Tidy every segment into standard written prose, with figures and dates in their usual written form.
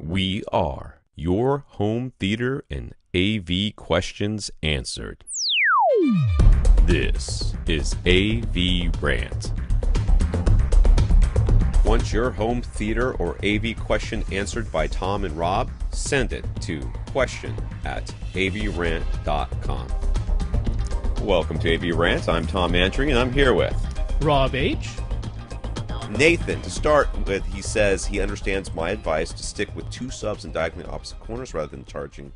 We are your home theater and AV questions answered. This is AVRant. Want your home theater or AV question answered by Tom and Rob? Send it to question@avrant.com. Welcome to AVRant. I'm Tom Andry, and I'm here with Rob H. Nathan. To start with, he says he understands my advice to stick with 2 subs in diagonally opposite corners rather than changing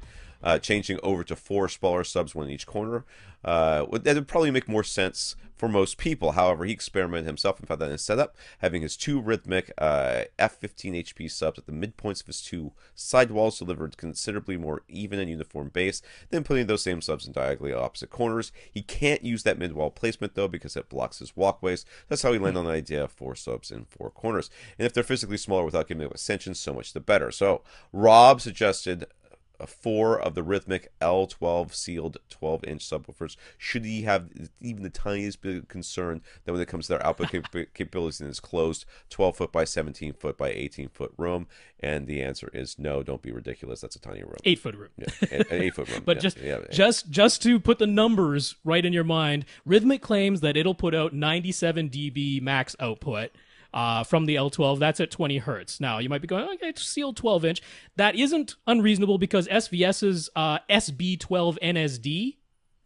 over to 4 smaller subs, one in each corner. That would probably make more sense for most people. However, he experimented himself and found that in his setup, having his 2 Rythmik F15 HP subs at the midpoints of his 2 sidewalls delivered considerably more even and uniform bass than putting those same subs in diagonally opposite corners. He can't use that mid-wall placement, though, because it blocks his walkways. That's how he landed on the idea of 4 subs in 4 corners. And if they're physically smaller without giving them ascension, so much the better. So, Rob suggested 4 of the Rythmik L12 sealed 12-inch subwoofers. Should he have even the tiniest bit of concern that when it comes to their output capabilities in this closed 12-foot by 17-foot by 18-foot room? And the answer is no. Don't be ridiculous. That's a tiny room. 8-foot room. Yeah, an 8-foot room. But yeah, just to put the numbers right in your mind, Rythmik claims that it'll put out 97 dB max output. From the L12, that's at 20 hertz. Now, you might be going, okay, it's sealed 12-inch. That isn't unreasonable because SVS's SB12 NSD,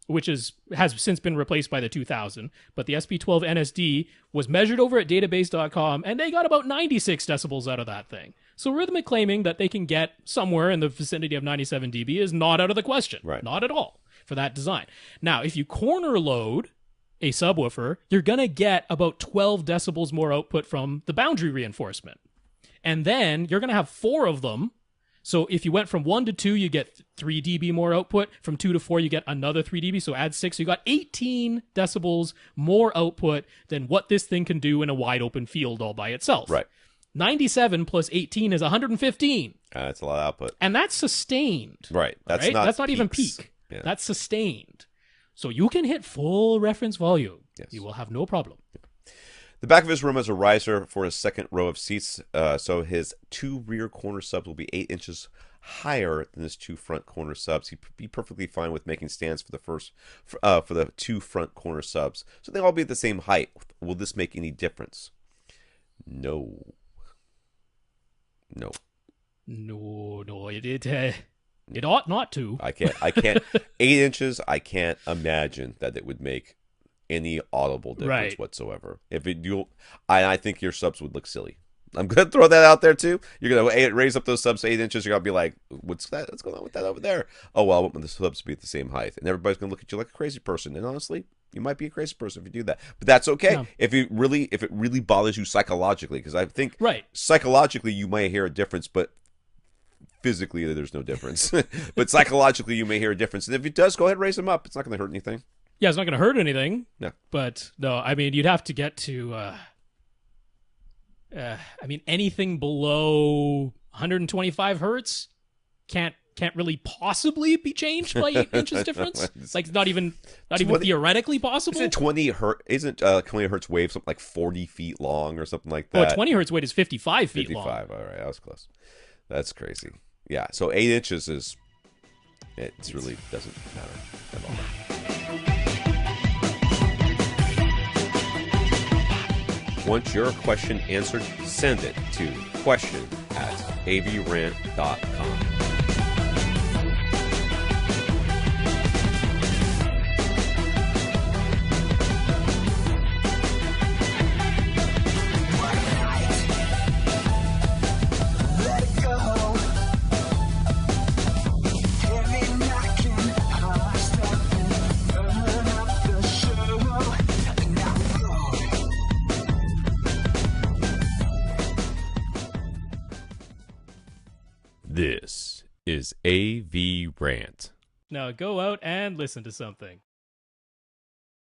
which has since been replaced by the 2000, but the SB12 NSD was measured over at database.com, and they got about 96 decibels out of that thing. So Rythmik claiming that they can get somewhere in the vicinity of 97 dB is not out of the question. Right. Not at all for that design. Now, if you corner load a subwoofer, you're going to get about 12 decibels more output from the boundary reinforcement. And then you're going to have 4 of them. So if you went from 1 to 2, you get 3 dB more output. From 2 to 4, you get another 3 dB. So add 6. So you got 18 decibels more output than what this thing can do in a wide open field all by itself. Right. 97 plus 18 is 115. That's a lot of output. And that's sustained. Right. That's not even peaks. peak. Yeah. That's sustained. So you can hit full reference volume. Yes. You will have no problem. The back of his room has a riser for his second row of seats, so his 2 rear corner subs will be 8 inches higher than his 2 front corner subs. He'd be perfectly fine with making stands for the 2 front corner subs, so they all be at the same height. Will this make any difference? No. It ought not to. I can't. 8 inches. I can't imagine that it would make any audible difference whatsoever. I think your subs would look silly. I'm gonna throw that out there too. You're gonna raise up those subs 8 inches. You're gonna be like, "What's that? What's going on with that over there?" Oh well, I want the subs to be at the same height, and everybody's gonna look at you like a crazy person. And honestly, you might be a crazy person if you do that, but that's okay. Yeah. If it really bothers you psychologically, because I think psychologically you might hear a difference, but physically there's no difference. But psychologically you may hear a difference, and if it does, go ahead and raise them up. It's not going to hurt anything. Yeah, it's not going to hurt anything. No. But no, I mean, you'd have to get to anything below 125 hertz can't really possibly be changed by 8 inches difference. Like not even theoretically possible. Isn't 20 hertz wave something like 40 feet long or something like that? Oh, 20 hertz wave is 55 feet long. 55. All right, that was close. That's crazy. Yeah, so 8 inches it really doesn't matter at all. Want your question answered? Send it to question@avrant.com. This is AVRant. Now go out and listen to something.